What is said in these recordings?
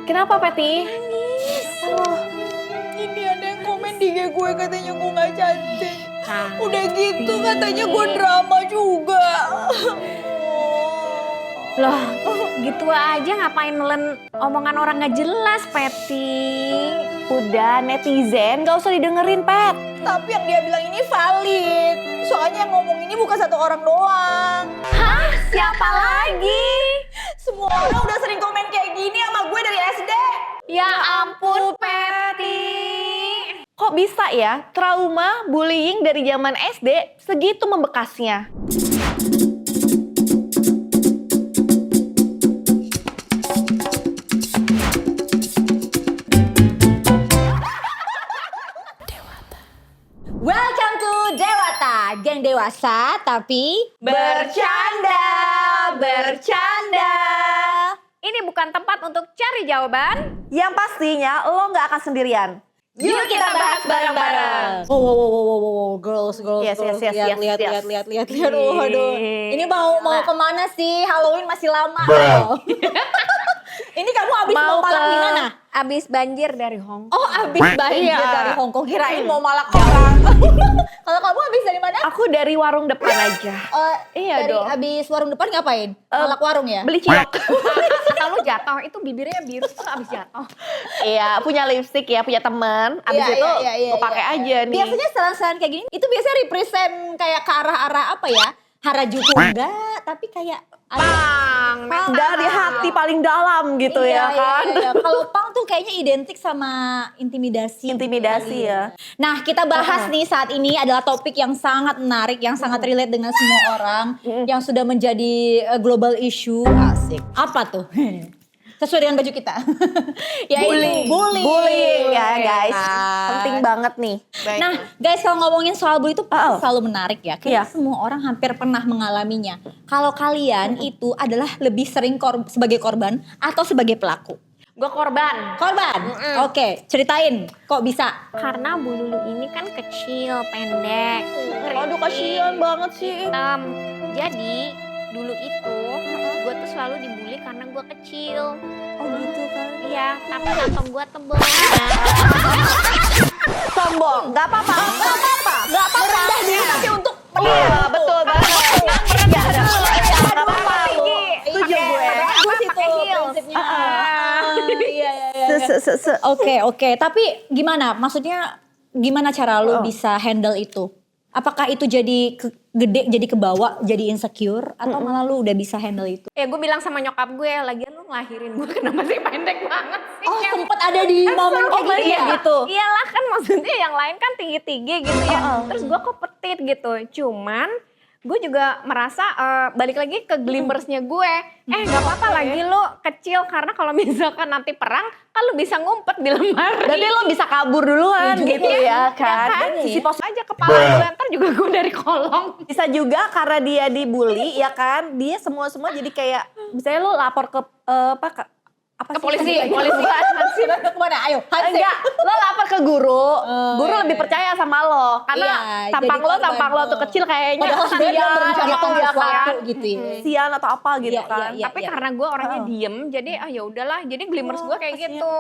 Kenapa, Peti? Oh, ini ada yang komen di IG gue katanya gue gak cantik. Udah gitu katanya gue drama juga. Loh, gitu aja ngapain nelen omongan orang gak jelas, Peti? Udah, netizen gak usah didengerin, Pet. Tapi yang dia bilang ini valid. Soalnya yang ngomong ini bukan satu orang doang. Hah? Siapa lagi? Semua orang udah sering komen kayak gini sama gue dari SD. Ya ampun, Peti. Kok bisa ya trauma bullying dari zaman SD segitu membekasnya? Welcome to Dewata, geng dewasa tapi Bercanda. Ini bukan tempat untuk cari jawaban. Yang pastinya lo nggak akan sendirian. Yuk kita bahas bareng-bareng. Wow, girls, Yes, girls. yes, yes, lihat, yes, lihat. yes. Waduh. Ini mau kemana sih? Halloween masih lama. Ini kamu abis mau malak di mana? Abis banjir dari Hong Kong. Oh, abis banjir Iya. dari Hong Kong. Kirain mau malak orang. Kalau kamu abis dari mana? Aku dari warung depan aja. Iya dari dong. abis warung depan ngapain? Malak warung ya? Beli cilok. Kalau jatuh itu bibirnya biru terus abis jatuh. Iya, punya lipstick ya, punya teman. Abis itu gue pakai aja nih. Biasanya setelan-setelan kayak gini, itu biasanya represent kayak ke arah-arah apa ya? Harajuku enggak, tapi kayak Pang. Dari hati paling dalam gitu ya kan. Iya. Kalau pang tuh kayaknya identik sama intimidasi. Intimidasi ya. Nah, kita bahas nih saat ini adalah topik yang sangat menarik, yang sangat relate dengan semua orang, yang sudah menjadi global issue. Asik. Apa tuh? Sesuai dengan baju kita. Yaitu bullying. Bullying ya guys. Nah. Penting banget nih. Nah, guys, kalau ngomongin soal bully itu pasti Oh. selalu menarik ya. Karena semua orang hampir pernah mengalaminya. Kalau kalian itu adalah lebih sering sebagai korban atau sebagai pelaku? Gue korban. Korban? Oke, ceritain. Kok bisa? Karena Bu Lulu ini kan kecil, pendek. Aduh kasihan banget sih. Hitam. Jadi dulu itu gue tuh selalu dibully karena gue kecil. Oh gitu kan. Iya, tapi kantong gue tebel. Sombong, nggak apa-apa. Nggak apa-apa. Nggak apa-apa. Merendah diri tapi untuk Iya, betul banget. Nggak ada. Nggak apa-apa. Setuju gue. Bagus itu Pakai heels. prinsipnya. Iya. Oke. Tapi gimana? Maksudnya gimana cara lu bisa handle itu? Apakah itu jadi gede, jadi kebawa, jadi insecure? Atau malah lu udah bisa handle itu? Ya gue bilang sama nyokap gue, lagian lu ngelahirin gue kenapa sih pendek banget sih? Oh, sempet ada di momen kayak gitu ya? gitu. Iyalah kan maksudnya yang lain kan tinggi-tinggi gitu ya. Terus gue kok petit gitu. Cuman gue juga merasa balik lagi ke glimmersnya gue. Gak apa-apa lagi lu kecil karena kalau misalkan nanti perang kan lu bisa ngumpet di lemari. Berarti lo bisa kabur duluan gitu ya kan. Sisi pos aja kepala gue ntar juga gue dari kolong. Bisa juga karena dia dibully ya kan. Dia semua jadi kayak misalnya lo lapor ke apa Ke sih? polisi, polisi. Kemana? Ayo, Hansip. Enggak, lo lapor ke guru. Guru lebih percaya sama lo karena Iya, tampang jadi tampang lo korban tuh kecil kayaknya Padahal sebenarnya dia merencanakan gitu ya sesuatu kan. gitu ya. Sian atau apa gitu Iya, kan. iya. Tapi karena gue orangnya diem, jadi ya udahlah. Jadi glimmers gue kayak gitu.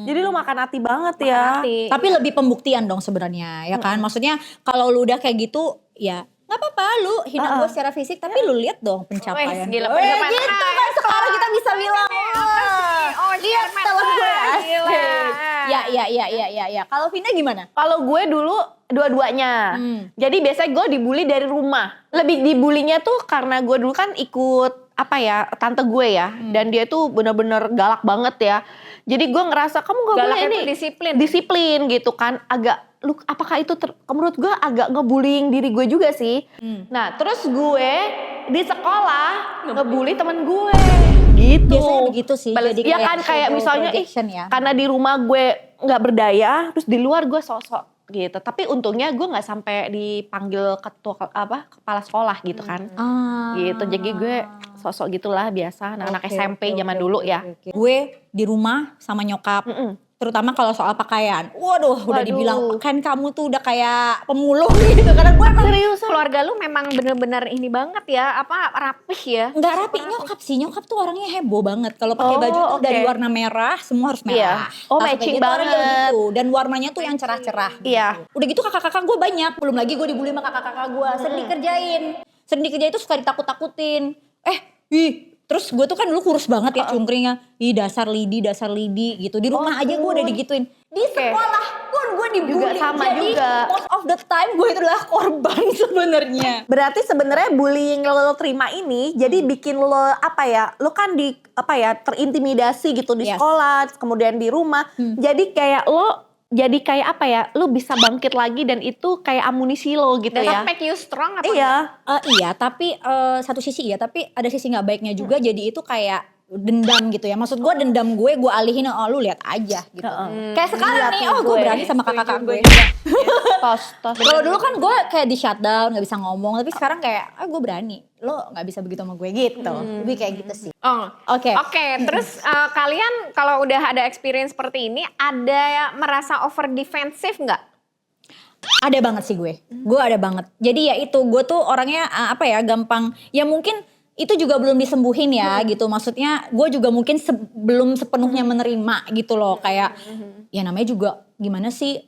Jadi lo makan hati banget ya. Hati. Tapi lebih pembuktian dong sebenarnya, ya kan? Maksudnya kalau lu udah kayak gitu, ya nggak apa-apa lu hina gue secara fisik, tapi lu lihat dong pencapaian. Wes, gila, gue. pencapaian. Gitu kan sekarang kita bisa bilang. Lihat telah gue. Gila. Ya. Kalau Vina gimana? Kalau gue dulu dua-duanya. Jadi biasanya gue dibully dari rumah. Lebih dibulinya tuh karena gue dulu kan ikut apa ya, tante gue ya. Dan dia tuh bener-bener galak banget ya. Jadi gue ngerasa kamu gak boleh Galaknya ini. tuh disiplin. Disiplin gitu kan. Apakah itu menurut gue agak ngebullying diri gue juga sih. Nah terus gue di sekolah ngebully temen gue. Gitu. Biasanya begitu sih. Jadi Iya kan kayak shadow misalnya projection ya. karena di rumah gue nggak berdaya, terus di luar gue sosok gitu. Tapi untungnya gue nggak sampai dipanggil kepala sekolah gitu kan. Gitu. Jadi gue sosok gitulah biasa anak-anak SMP zaman dulu ya. Gue di rumah sama nyokap. terutama kalau soal pakaian. Waduh, udah Waduh. dibilang pakaian kamu tuh udah kayak pemulung gitu. Karena gue emang Serius, keluarga lu memang bener-bener ini banget ya, apa rapih ya? nggak rapi. Nyokap sih, nyokap tuh orangnya heboh banget. Kalau pakai Oh, baju tuh oke. dari warna merah, semua harus merah. Iya. Oh, Tas matching kayak gitu, orang kayak banget. gitu. Dan warnanya tuh yang cerah-cerah. Iya. Udah gitu kakak-kakak gue banyak. Belum lagi gue dibully sama kakak-kakak gue. Sering dikerjain. Sering dikerjain tuh suka ditakut-takutin. Terus gue tuh kan dulu kurus banget ya cungkringnya. Dasar lidi gitu. Di rumah aja gue udah digituin. Di sekolah pun gue dibully. Juga sama Jadi juga. most of the time gue itu adalah korban sebenarnya. Berarti sebenarnya bullying yang lo terima ini jadi bikin lo lo kan terintimidasi gitu di Yes. sekolah, kemudian di rumah. Jadi kayak lo lo bisa bangkit lagi dan itu kayak amunisi lo gitu Does ya. that make you strong apa? Iya. Iya, tapi satu sisi iya, tapi ada sisi nggak baiknya juga. Jadi itu kayak dendam gitu ya. Maksud gue dendam gue alihin, oh lu lihat aja gitu. Kayak sekarang Lihat nih, nih oh gue gue. berani sama kakak gue. Tos. Kalau dulu kan gue kayak di shutdown, nggak bisa ngomong. Tapi sekarang kayak, gue berani. Lo nggak bisa begitu sama gue gitu. Lebih kayak gitu sih. Oh, Oke. Oke, terus kalian kalau udah ada experience seperti ini, ada merasa over defensive nggak? Ada banget sih gue. Gue ada banget. Jadi ya itu, gue tuh orangnya gampang. Ya mungkin itu juga belum disembuhin ya gitu. Maksudnya gue juga mungkin belum sepenuhnya menerima gitu loh. Kayak ya namanya juga gimana sih,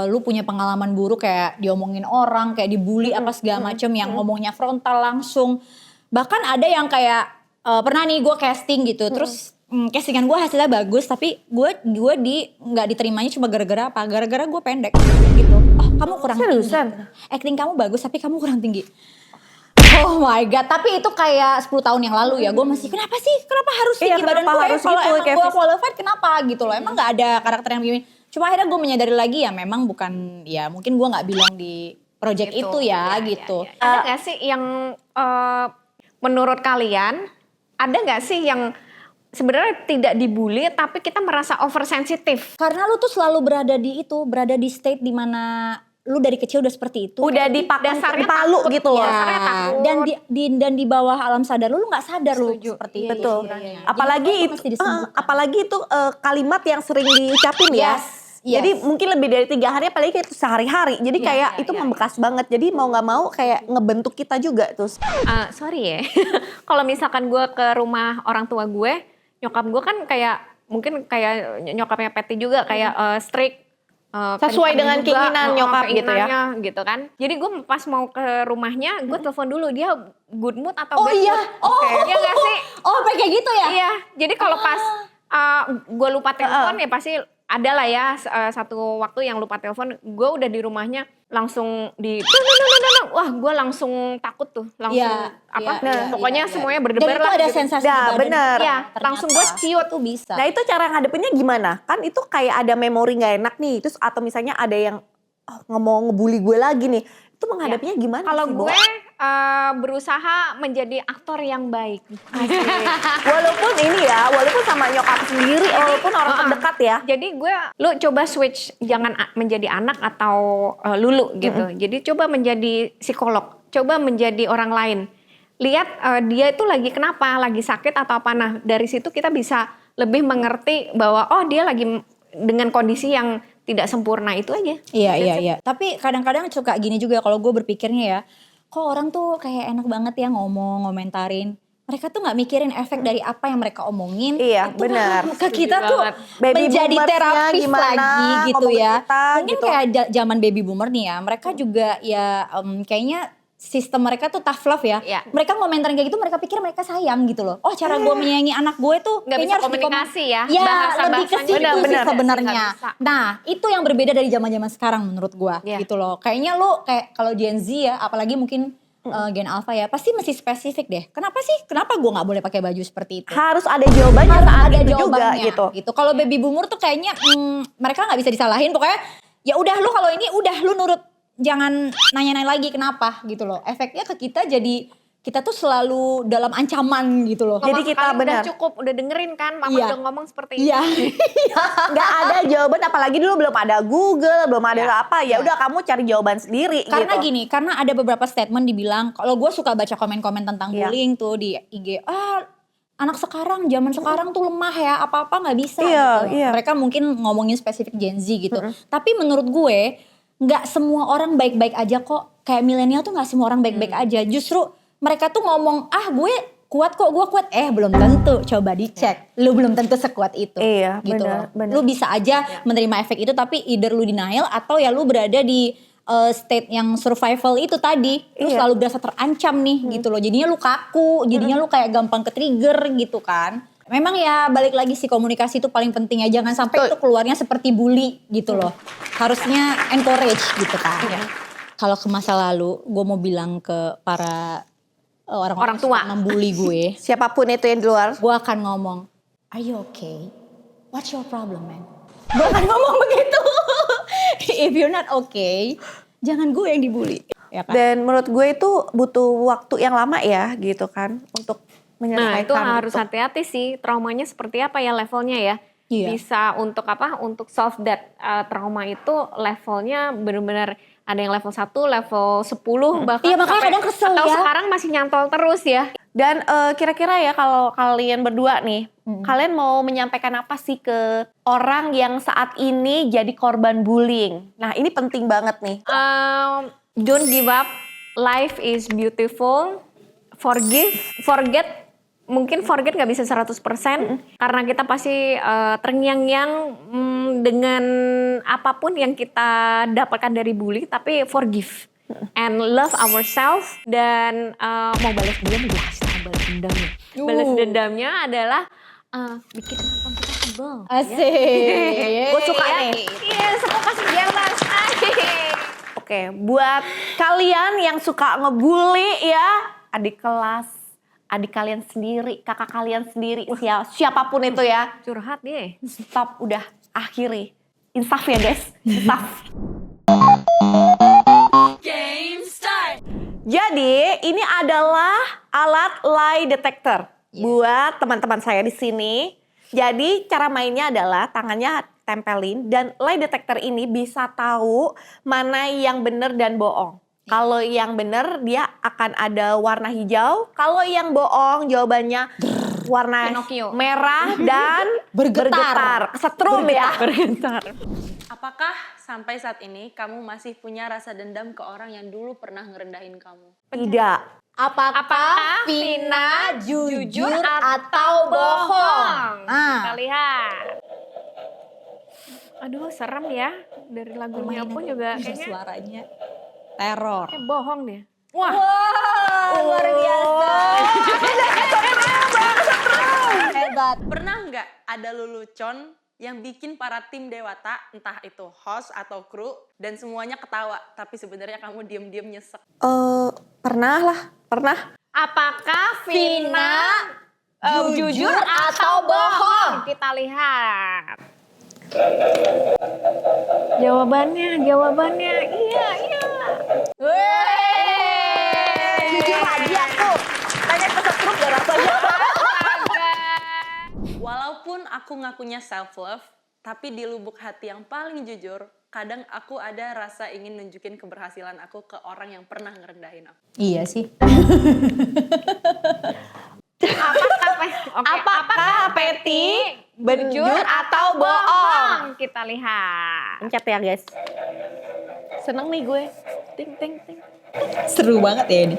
lu punya pengalaman buruk kayak diomongin orang, kayak dibully apa segala macem yang ngomongnya frontal langsung. Bahkan ada yang kayak pernah nih gue casting gitu. Terus castingan gue hasilnya bagus, tapi gue nggak diterimanya cuma gara-gara apa? Gara-gara gue pendek gitu. Oh kamu kurang tinggi. Seriusan? Acting kamu bagus tapi kamu kurang tinggi. Oh my god, tapi itu kayak 10 tahun yang lalu ya. Gue masih kenapa harus tinggi Iya, badan kenapa gue? harus Kalau gitu, emang kayak gue qualified kenapa gitu loh. Emang gak ada karakter yang begini. Cuma akhirnya gue menyadari lagi ya memang bukan, ya mungkin gue gak bilang di project itu ya gitu. Ada nggak sih yang menurut kalian, ada nggak sih yang sebenarnya tidak dibully tapi kita merasa oversensitif? Karena lu tuh selalu berada di state dimana lu dari kecil udah seperti itu. Udah Dasarnya dipalu takut, gitu loh. ya. Dasarnya takut. Dan di bawah alam sadar lu nggak sadar lu Setuju. seperti Iya, itu. Betul. Jadi Apalagi itu itu mesti disembuhkan. apalagi itu kalimat yang sering diucapin ya. Yes. Jadi mungkin lebih dari 3 hari apalagi itu sehari-hari. Jadi kayak itu membekas banget. Jadi mau nggak mau kayak ngebentuk kita juga tuh. Sorry ya, kalau misalkan gue ke rumah orang tua gue, nyokap gue kan kayak mungkin kayak nyokapnya Patty juga kayak strict. Sesuai dengan keinginan nyokap gitu ya. keinginannya gitu kan. Jadi gue pas mau ke rumahnya, gue telepon dulu dia good mood atau Oh bad iya, mood. Iya gak sih? Oh kayak gitu ya? Iya, jadi kalau pas gue lupa telepon ya pasti ada lah ya satu waktu yang lupa telepon, gue udah di rumahnya langsung wah gue langsung takut tuh, langsung pokoknya semuanya berdebar Dan itu lah. ada gitu. sensasi Nah, di badan. bener. Iya, Ternyata langsung gue ciut. tuh bisa. Nah itu cara ngadepinnya gimana? Kan itu kayak ada memori nggak enak nih. Terus atau misalnya ada yang mau ngebully gue lagi nih. Itu menghadapinya gimana Kalau sih, Bo? gue berusaha menjadi aktor yang baik. Walaupun sama nyokap sendiri, walaupun orang terdekat ya. Jadi lu coba switch, jangan menjadi anak atau lulu gitu. Jadi coba menjadi psikolog, coba menjadi orang lain. Lihat dia itu lagi kenapa, lagi sakit atau apa. Nah dari situ kita bisa lebih mengerti bahwa oh dia lagi dengan kondisi yang tidak sempurna itu aja. Iya. Tapi kadang-kadang suka gini juga kalau gue berpikirnya ya, kok orang tuh kayak enak banget ya ngomentarin. Mereka tuh nggak mikirin efek dari apa yang mereka omongin. Iya, Itu benar. Ke kita tuh Baby menjadi boomersnya terapis gimana lagi gitu ngomongin ya. kita, Mungkin gitu. kayak zaman baby boomer nih ya, mereka juga ya kayaknya sistem mereka tuh tough love ya. Iya. Mereka ngomentarin kayak gitu, mereka pikir mereka sayang gitu loh. Oh cara gue menyayangi anak gue tuh Nggak kayaknya bisa harus komunikasi ya, Ya bahasa-bahasanya lebih ke situ juga sih benar. sebenarnya. Nggak bisa. Nah itu yang berbeda dari zaman-zaman sekarang menurut gue Iya. gitu loh. Kayaknya lo kayak kalau Gen Z ya, apalagi mungkin Gen Alpha ya, pasti mesti spesifik deh. Kenapa gue nggak boleh pakai baju seperti itu? Harus ada jawabannya Harus saat ada itu juga jawabannya gitu. Kalau baby boomer tuh kayaknya mereka nggak bisa disalahin. Pokoknya ya udah lu kalau ini udah lu nurut, jangan nanya-nanya lagi kenapa gitu loh. Efeknya ke kita jadi kita tuh selalu dalam ancaman gitu loh. Jadi Mama kita sekali benar. udah cukup, udah dengerin kan mama Iya. udah ngomong seperti itu. Iya. Nggak ada jawaban, apalagi dulu belum ada Google, belum ada apa. Ya udah kamu cari jawaban sendiri Karena gitu. gini, karena ada beberapa statement dibilang, kalau gue suka baca komen-komen tentang Iya. bullying tuh di IG, anak sekarang, zaman sekarang tuh lemah ya, apa-apa nggak bisa Iya, gitu. iya. Mereka mungkin ngomongin spesifik Gen Z gitu. Tapi menurut gue, nggak semua orang baik-baik aja kok. Kayak milenial tuh nggak semua orang baik-baik aja. Justru mereka tuh ngomong, gue kuat kok, gue kuat. Belum tentu, coba dicek. Lu belum tentu sekuat itu. Iya, gitu benar, loh. benar. Lu bisa aja menerima efek itu, tapi either lu denial atau ya lu berada di state yang survival itu tadi. Lu Iya. selalu berasa terancam nih gitu loh. Jadinya lu kaku, jadinya lu kayak gampang ke-trigger gitu kan. Memang ya balik lagi sih, komunikasi itu paling penting ya. Jangan sampai Betul. itu keluarnya seperti bully gitu loh. Harusnya encourage gitu kan. Kalau ke masa lalu, gue mau bilang ke para orang-orang Orang tua. yang membuli gue. Siapapun itu yang di luar. Gue akan ngomong, are you okay? What's your problem, man? Gue akan ngomong begitu. If you're not okay, jangan gue yang dibully. Ya kan? Dan menurut gue itu butuh waktu yang lama ya gitu kan untuk Nah menyelesaikan itu harus itu. hati-hati sih, traumanya seperti apa ya levelnya ya. Iya. Bisa untuk apa? Untuk solve that trauma itu levelnya benar-benar ada yang level 1, level 10 bahkan. Iya, makanya sampai- kadang kesel atau ya. sekarang masih nyantol terus ya. Dan kira-kira ya kalau kalian berdua nih, kalian mau menyampaikan apa sih ke orang yang saat ini jadi korban bullying? Nah ini penting banget nih. Don't give up, life is beautiful, forget. Mungkin forget gak bisa 100% karena kita pasti terngiang-ngiang dengan apapun yang kita dapatkan dari bully, tapi forgive and love ourselves. Dan mau balas dendam, gue kasih tau balas dendamnya. Balas dendamnya adalah bikin nonton kita sebel. Asik. Gue suka nih. Iya, semua kasih jelas. Oke, buat kalian yang suka ngebully ya, adik kelas, adik kalian sendiri, kakak kalian sendiri, siapapun itu ya, Curhat deh. stop, udah, akhiri. Insaf ya guys, insaf. Jadi ini adalah alat lie detector buat teman-teman saya di sini. Jadi cara mainnya adalah tangannya tempelin dan lie detector ini bisa tahu mana yang benar dan bohong. Kalau yang benar dia akan ada warna hijau, kalau yang bohong jawabannya warna Pinocchio. merah dan Bergetar. Setrum ya. Bergetar. Apakah sampai saat ini kamu masih punya rasa dendam ke orang yang dulu pernah ngerendahin kamu? Tidak. Apakah Vina jujur atau bohong? Kita lihat. Aduh serem ya. Dari lagunya pun juga kayaknya suaranya teror. bohong deh. Wah. Luar biasa. Hebat. Pernah nggak ada lelucon yang bikin para tim Dewata, entah itu host atau kru, dan semuanya ketawa, tapi sebenarnya kamu diam-diam nyesek? Pernah lah, pernah. Apakah Vina jujur atau bohong? Kita lihat. Jawabannya. Iya. Jujur aja tuh. Tanya ke setrum gak rasanya. Walaupun aku ngakunya self-love, tapi di lubuk hati yang paling jujur, kadang aku ada rasa ingin nunjukin keberhasilan aku ke orang yang pernah ngerendahin aku. Iya sih. Apakah Peti jujur atau bohong? Kita lihat. Pencet ya guys. Seneng nih gue. Ting ting ting. Seru banget ya ini.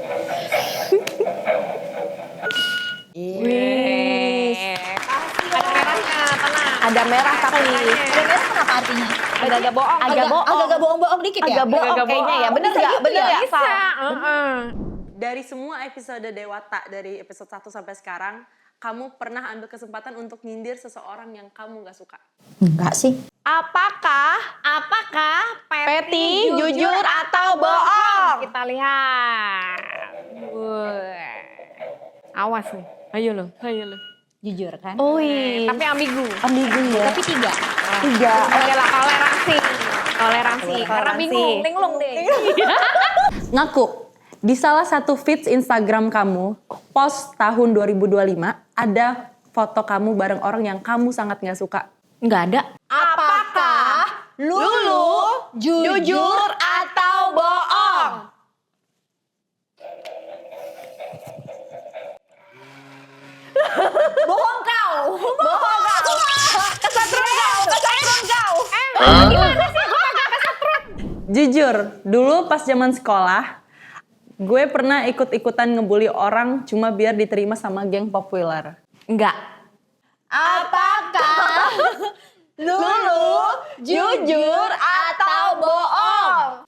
Ada merahnya, tenang. Ada merah tapi Sebenarnya kenapa artinya? agak bohong. Agak bohong-bohong dikit ya? Agak bohong kayaknya ya. Bener Bisa gak? gitu Bener ya? gak? Bisa. Dari semua episode Dewata, dari episode 1 sampai sekarang, kamu pernah ambil kesempatan untuk nyindir seseorang yang kamu gak suka? Enggak sih. Apakah Peti jujur atau bohong? Kita lihat. Awas nih. Ayo lo. Jujur kan? Tapi ambigu. Ambigu ya. Tapi 3. 3. Oke lah, toleransi. Karena Toleransi. bingung, linglung deh. Ngaku, di salah satu feeds Instagram kamu, post tahun 2025, ada foto kamu bareng orang yang kamu sangat gak suka. Nggak ada. Apakah Lulu jujur atau bohong? Bohong kau. Bohong kau. Kesetrum kau. Kesetrum kau. Gimana sih? Gue kagak kesetrum. Jujur, dulu pas zaman sekolah, gue pernah ikut-ikutan ngebully orang cuma biar diterima sama geng populer. Enggak. Apakah Lulu jujur atau bohong?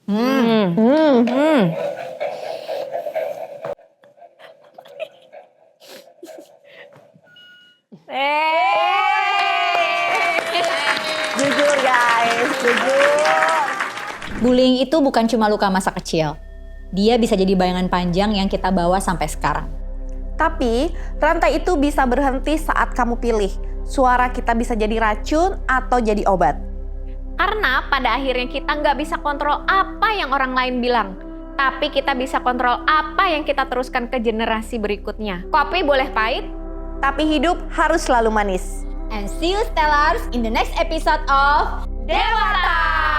Jujur guys, jujur. Bullying itu bukan cuma luka masa kecil. Dia bisa jadi bayangan panjang yang kita bawa sampai sekarang. Tapi rantai itu bisa berhenti saat kamu pilih. Suara kita bisa jadi racun atau jadi obat. Karena pada akhirnya kita nggak bisa kontrol apa yang orang lain bilang. Tapi kita bisa kontrol apa yang kita teruskan ke generasi berikutnya. Kopi boleh pahit, Tapi hidup harus selalu manis. And see you Stellars in the next episode of Dewata!